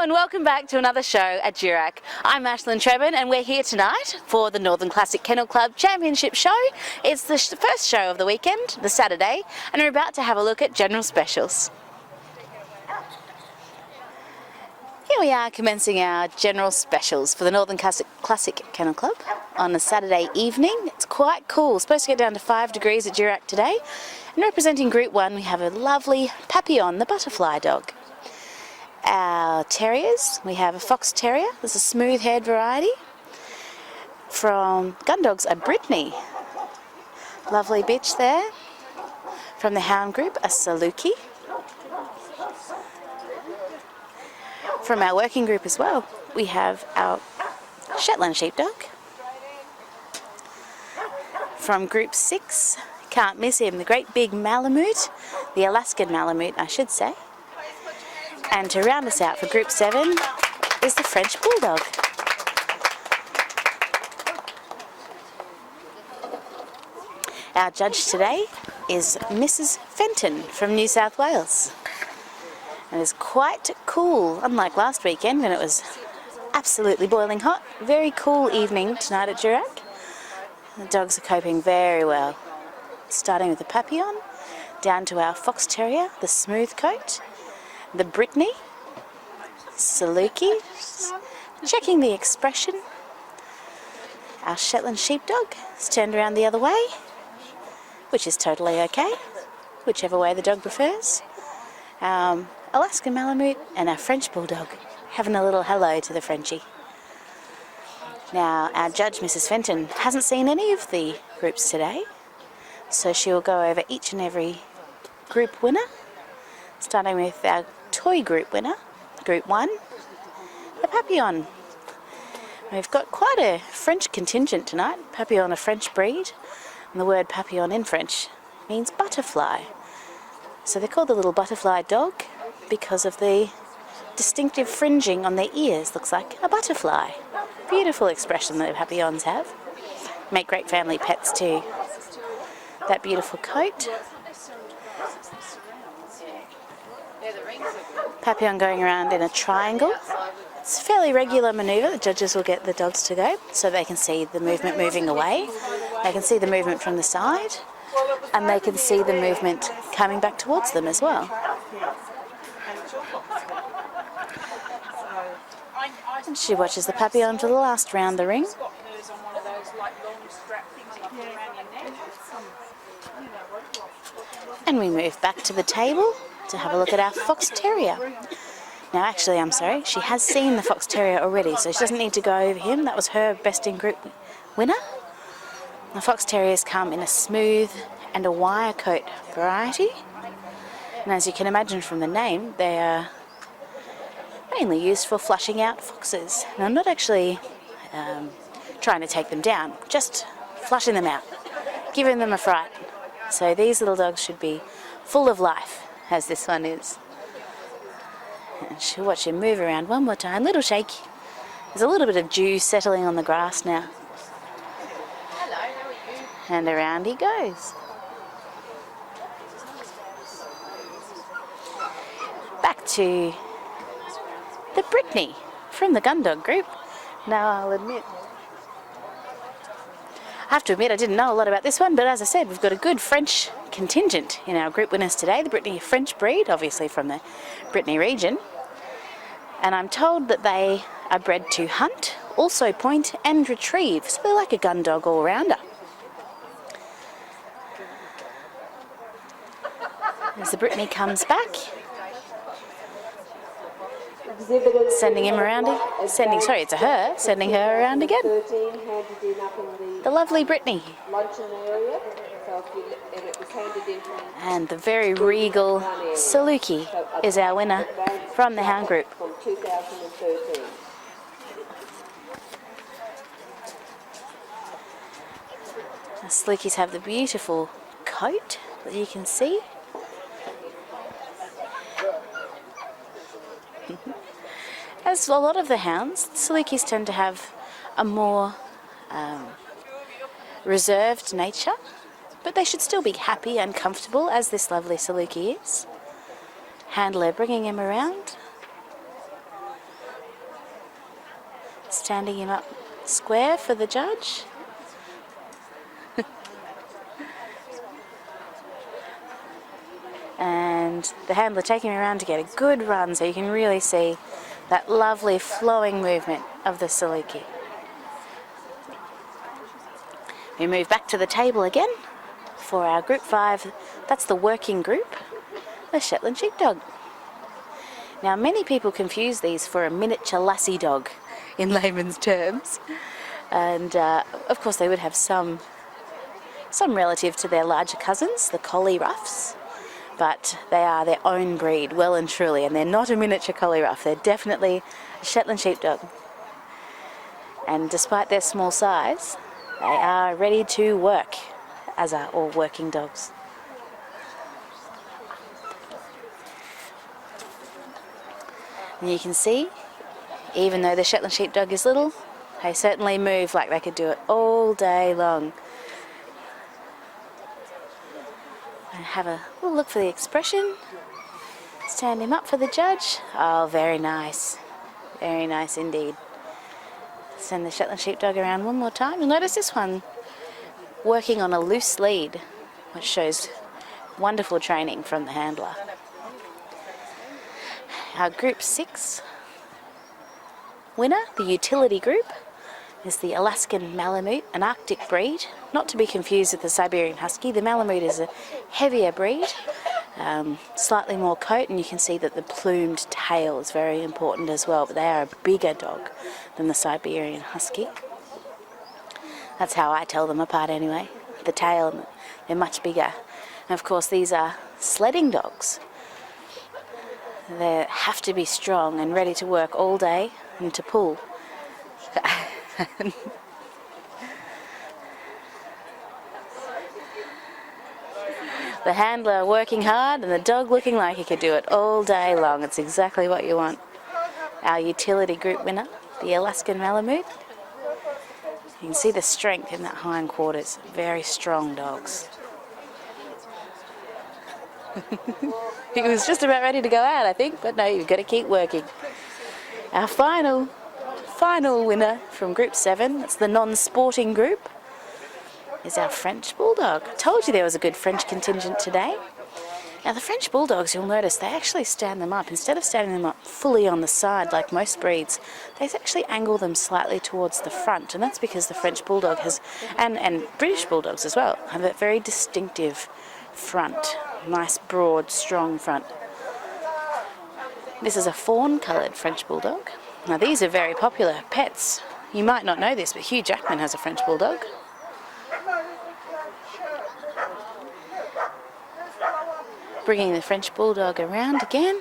and welcome back to another show at Durack. I'm Ashlyn Trebbin and we're here tonight for the Northern Classic Kennel Club Championship Show. It's the first show of the weekend, the Saturday, and we're about to have a look at general specials. Here we are commencing our general specials for the Northern Classic Kennel Club on a Saturday evening. It's quite cool, supposed to get down to 5 degrees at Durack today. And representing Group 1 we have a lovely Papillon, the butterfly dog. Our terriers, we have a fox terrier, there's a smooth haired variety. From gun dogs, a Brittany, lovely bitch there. From the hound group, a Saluki. From our working group as well, we have our Shetland sheepdog. From group 6, can't miss him, the great big Malamute, the Alaskan Malamute I should say. And to round us out for group 7 is the French Bulldog. Our judge today is Mrs. Fenton from New South Wales. And it's quite cool, unlike last weekend when it was absolutely boiling hot. Very cool evening tonight at Durack. The dogs are coping very well. Starting with the Papillon, down to our fox terrier, the smooth coat. The Brittany, Saluki, checking the expression. Our Shetland sheepdog is turned around the other way, which is totally okay, whichever way the dog prefers. Alaskan Malamute and our French Bulldog, having a little hello to the Frenchie. Now, our judge, Mrs. Fenton, hasn't seen any of the groups today, so she will go over each and every group winner, starting with our toy group winner, Group 1, the Papillon. We've got quite a French contingent tonight. Papillon, a French breed, and the word papillon in French means butterfly. So they're called the little butterfly dog because of the distinctive fringing on their ears. Looks like a butterfly. Beautiful expression that Papillons have. Make great family pets too. That beautiful coat. Papillon going around in a triangle. It's a fairly regular manoeuvre. The judges will get the dogs to go so they can see the movement moving away. They can see the movement from the side and they can see the movement coming back towards them as well. And she watches the Papillon for the last round the ring. And we move back to the table to have a look at our fox terrier. Now actually, I'm sorry, she has seen the fox terrier already, so she doesn't need to go over him. That was her best in group winner. The fox terriers come in a smooth and a wire coat variety. And as you can imagine from the name, they are mainly used for flushing out foxes. And I'm not actually trying to take them down, just flushing them out, giving them a fright. So these little dogs should be full of life, as this one is. And she'll watch him move around one more time. Little shake. There's a little bit of dew settling on the grass now. Hello, how are you? And around he goes. Back to the Brittany from the gun dog group. Now I have to admit I didn't know a lot about this one, but as I said, we've got a good French contingent in our group winners today. The Brittany, a French breed, obviously from the Brittany region. And I'm told that they are bred to hunt, also point and retrieve. So they're like a gun dog all-rounder. As the Brittany comes back, sending him around, sending her around again. The lovely Brittany. And the very regal Saluki is our winner from the hound group. The Salukis have the beautiful coat that you can see. As a lot of the hounds, Salukis tend to have a more reserved nature, but they should still be happy and comfortable, as this lovely Saluki is. Handler bringing him around. standing him up square for the judge. And the handler taking him around to get a good run so you can really see that lovely flowing movement of the Saluki. We move back to the table again for our group 5. That's the working group, the Shetland Sheepdog. Now, many people confuse these for a miniature lassie dog in layman's terms, and of course they would have some relative to their larger cousins, the collie roughs, but they are their own breed, well and truly, and they're not a miniature collie rough. They're definitely a Shetland Sheepdog, and despite their small size, they are ready to work, as are all working dogs. And you can see, even though the Shetland Sheepdog is little, they certainly move like they could do it all day long. And have a little look for the expression. Stand him up for the judge. Oh, very nice. Very nice indeed. Send the Shetland Sheepdog around one more time. You'll notice this one working on a loose lead, which shows wonderful training from the handler. Our group 6 winner, the utility group, is the Alaskan Malamute, an Arctic breed, not to be confused with the Siberian Husky. The Malamute is a heavier breed, slightly more coat, and you can see that the plumed tail is very important as well, but they are a bigger dog than the Siberian Husky. That's how I tell them apart anyway. The tail, they're much bigger. And of course these are sledding dogs. They have to be strong and ready to work all day and to pull. The handler working hard and the dog looking like he could do it all day long. It's exactly what you want. Our utility group winner, the Alaskan Malamute. You can see the strength in that hindquarters. Very strong dogs. He was just about ready to go out, I think, but no, you've got to keep working. Our final winner from Group 7, that's the non-sporting group, is our French Bulldog. I told you there was a good French contingent today. Now the French Bulldogs, you'll notice, they actually stand them up. Instead of standing them up fully on the side like most breeds, they actually angle them slightly towards the front, and that's because the French Bulldog has, and British Bulldogs as well, have a very distinctive front. Nice, broad, strong front. This is a fawn-coloured French Bulldog. Now these are very popular pets. You might not know this, but Hugh Jackman has a French Bulldog. Bringing the French Bulldog around again.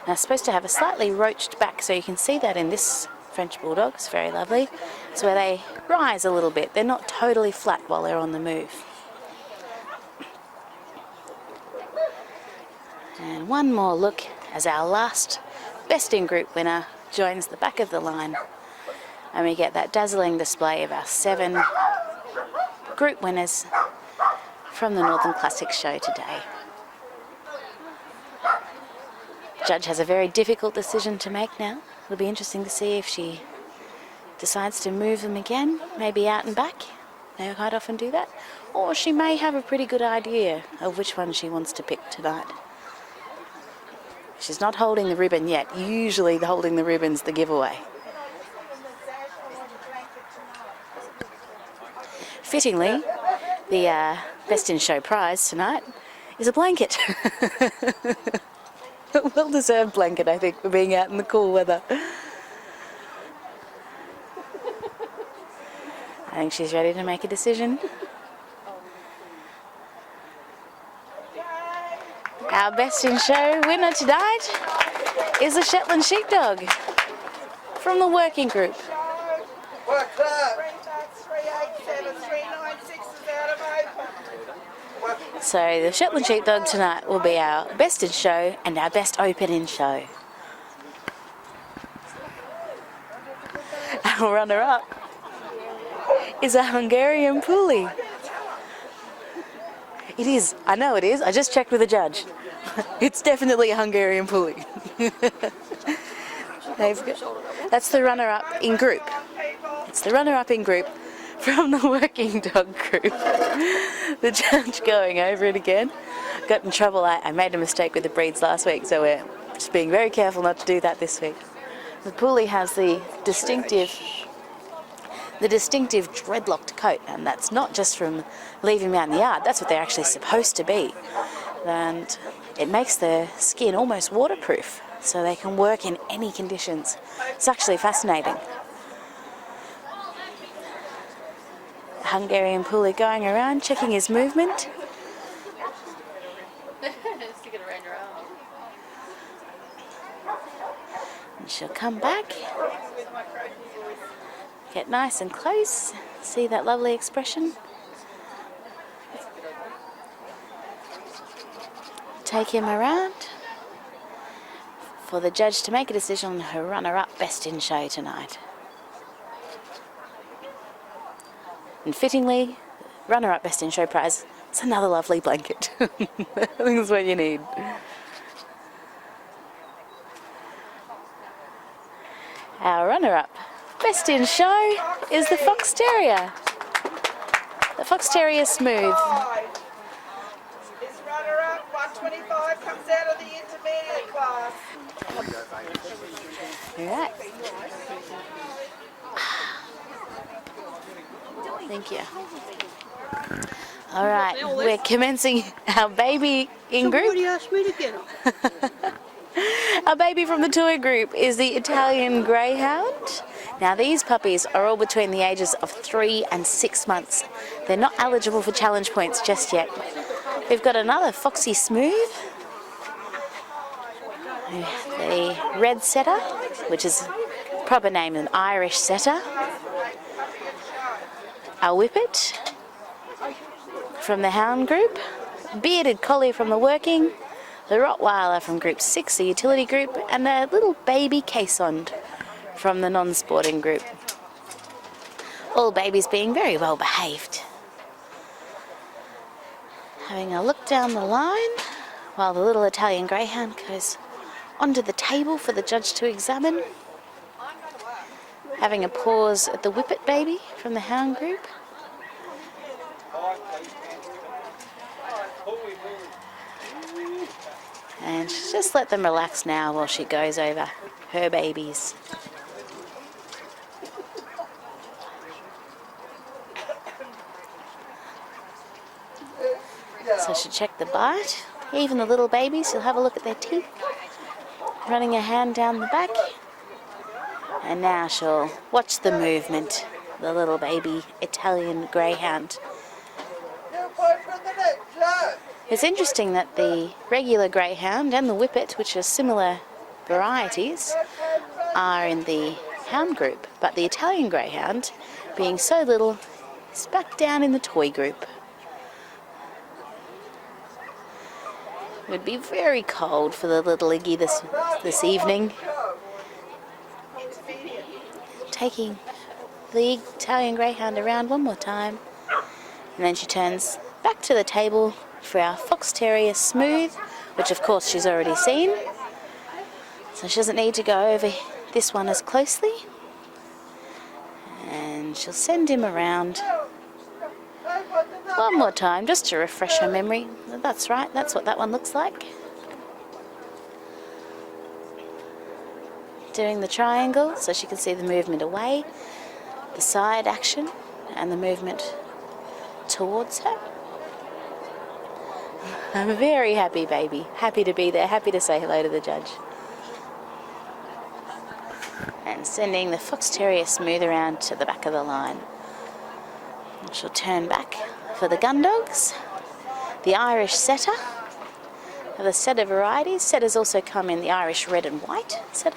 Now it's supposed to have a slightly roached back, so you can see that in this French Bulldog. It's very lovely. It's where they rise a little bit. They're not totally flat while they're on the move. And one more look as our last best in group winner joins the back of the line, and we get that dazzling display of our 7 group winners from the Northern Classics show today. The judge has a very difficult decision to make now. It'll be interesting to see if she decides to move them again, maybe out and back. They quite often do that. Or she may have a pretty good idea of which one she wants to pick tonight. She's not holding the ribbon yet. Usually holding the ribbon's the giveaway. Fittingly, the Best in Show prize tonight is a blanket. A well-deserved blanket, I think, for being out in the cool weather. I think she's ready to make a decision. Our Best in Show winner tonight is a Shetland Sheepdog from the working group. So the Shetland Sheepdog tonight will be our Best in Show and our Best Open in Show. Our runner-up is a Hungarian Puli. It is. I know it is. I just checked with the judge. It's definitely a Hungarian Puli. That's the runner-up in group. It's the runner-up in group from the working dog group. The judge going over it again. Got in trouble. I made a mistake with the breeds last week, so we're just being very careful not to do that this week. The Poolie has the distinctive dreadlocked coat, and that's not just from leaving them out in the yard. That's what they're actually supposed to be. And it makes their skin almost waterproof, so they can work in any conditions. It's actually fascinating. Hungarian Poolie going around, checking his movement. And she'll come back, get nice and close, see that lovely expression. Take him around for the judge to make a decision on her runner-up best in show tonight. And fittingly, runner-up best in show prize, it's another lovely blanket. I think that's what you need. Our runner-up best in show is the Fox Terrier. The Fox Terrier Smooth. This runner-up, 125, comes out of the intermediate class. Alright. Thank you. Alright, we're commencing our baby in group. Somebody asked me to get them. Our baby from the toy group is the Italian Greyhound. Now these puppies are all between the ages of 3 and 6 months. They're not eligible for challenge points just yet. We've got another Foxy Smooth, the Red Setter, which is proper name an Irish Setter. Our Whippet from the Hound group, Bearded Collie from the Working, the Rottweiler from Group 6, the Utility group, and a little baby Caissoned from the Non-Sporting group. All babies being very well behaved. Having a look down the line while the little Italian Greyhound goes onto the table for the judge to examine. Having a pause at the Whippet baby from the Hound group. And just let them relax now while she goes over her babies. So she'll check the bite. Even the little babies, she'll have a look at their teeth. Running her hand down the back. And now she'll watch the movement. The little baby Italian Greyhound. It's interesting that the regular Greyhound and the Whippet, which are similar varieties, are in the Hound group, but the Italian Greyhound, being so little, is back down in the toy group. It would be very cold for the little Iggy this evening. Taking the Italian Greyhound around one more time, and then she turns back to the table for our Fox Terrier Smooth, which of course she's already seen, so she doesn't need to go over this one as closely. And she'll send him around one more time just to refresh her memory. That's right, that's what that one looks like. Doing the triangle so she can see the movement away, the side action, and the movement towards her. I'm a very happy baby, happy to be there, happy to say hello to the judge. And sending the Fox Terrier Smooth around to the back of the line. And she'll turn back for the gun dogs, the Irish Setter, the setter varieties. Setters also come in the Irish Red and White setter,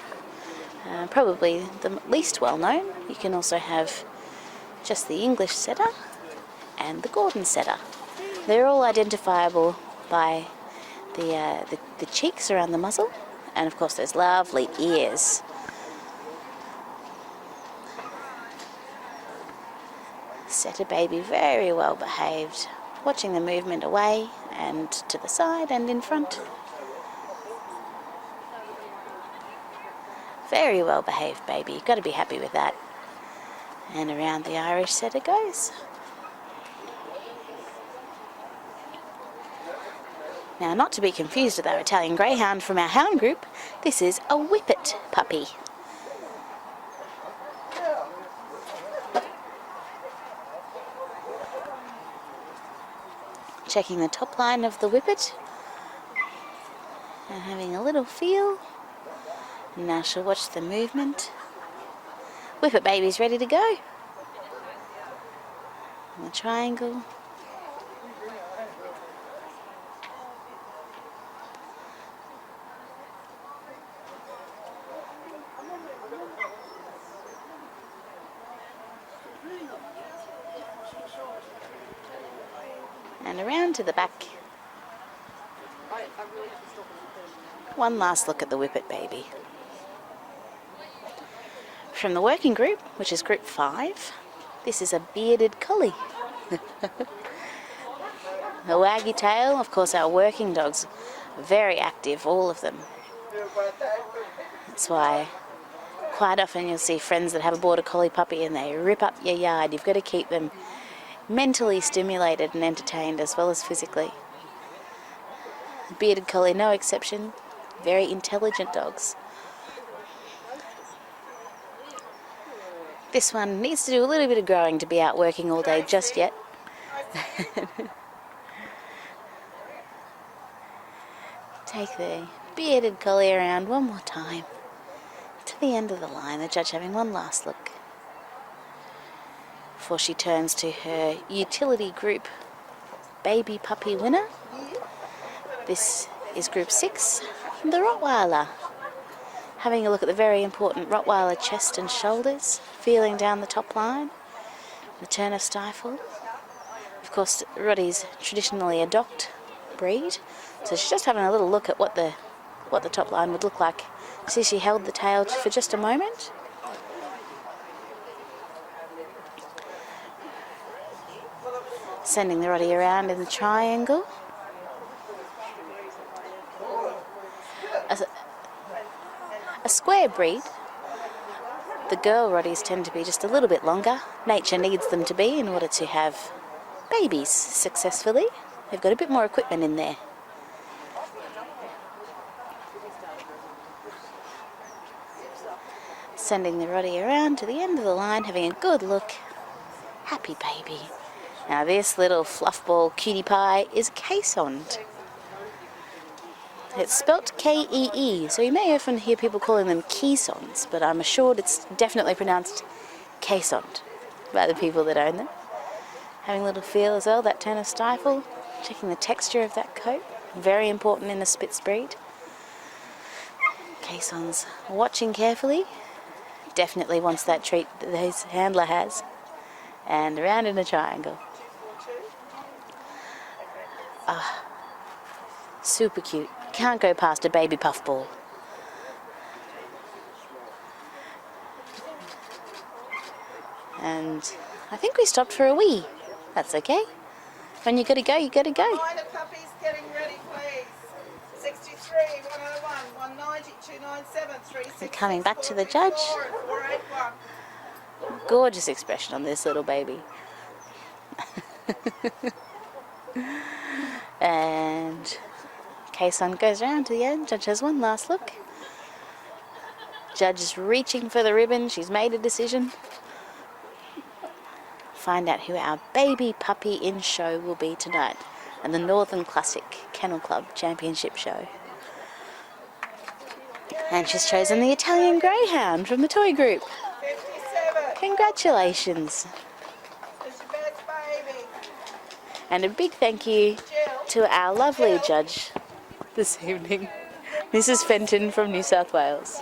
probably the least well known. You can also have just the English Setter and the Gordon Setter. They're all identifiable by the cheeks around the muzzle, and of course those lovely ears. Setter baby very well behaved, watching the movement away and to the side and in front. Very well behaved baby. You've got to be happy with that. And around the Irish setter goes. Now, not to be confused with our Italian Greyhound from our hound group, this is a Whippet puppy. Checking the top line of the Whippet and having a little feel. Now she'll watch the movement. Whippet baby's ready to go. And the triangle. And around to the back. One last look at the Whippet baby. From the working group, which is group 5, this is a bearded collie. A waggy tail, of course our working dogs are very active, all of them. That's why quite often you'll see friends that have a border collie puppy and they rip up your yard. You've got to keep them mentally stimulated and entertained as well as physically. Bearded collie, no exception. Very intelligent dogs. This one needs to do a little bit of growing to be out working all day just yet. Take the bearded collie around one more time to the end of the line, the judge having one last look before she turns to her utility group baby puppy winner. This is group 6, the Rottweiler. Having a look at the very important Rottweiler chest and shoulders, feeling down the top line, the turn of stifle. Of course, Rottie's traditionally a docked breed, so she's just having a little look at what the top line would look like. See, she held the tail for just a moment. Sending the Rottie around in the triangle. A square breed, the girl Rotties tend to be just a little bit longer. Nature needs them to be in order to have babies successfully. They've got a bit more equipment in there. Sending the Rottie around to the end of the line, having a good look. Happy baby. Now this little fluffball cutie pie is caissoned. It's spelt K-E-E, so you may often hear people calling them caissons, but I'm assured it's definitely pronounced caissoned by the people that own them. Having a little feel as well, that turn of stifle, checking the texture of that coat, very important in a Spitz breed. Caissons, watching carefully, definitely wants that treat that his handler has, and around in a triangle. Super cute. Can't go past a baby puffball. And I think we stopped for a wee. That's okay. When you gotta go, you gotta go. Line of puppies getting ready, please. 63, 101, 190, 297, 360. Coming back to the judge. 481. Gorgeous expression on this little baby. And caisson goes around to the end. Judge has one last look. Judge is reaching for the ribbon. She's made a decision. Find out who our baby puppy in show will be tonight at the Northern Classic Kennel Club Championship show. And she's chosen the Italian Greyhound from the toy group. 57. Congratulations. It's your best baby. And a big thank you to our lovely judge this evening, Mrs. Fenton from New South Wales.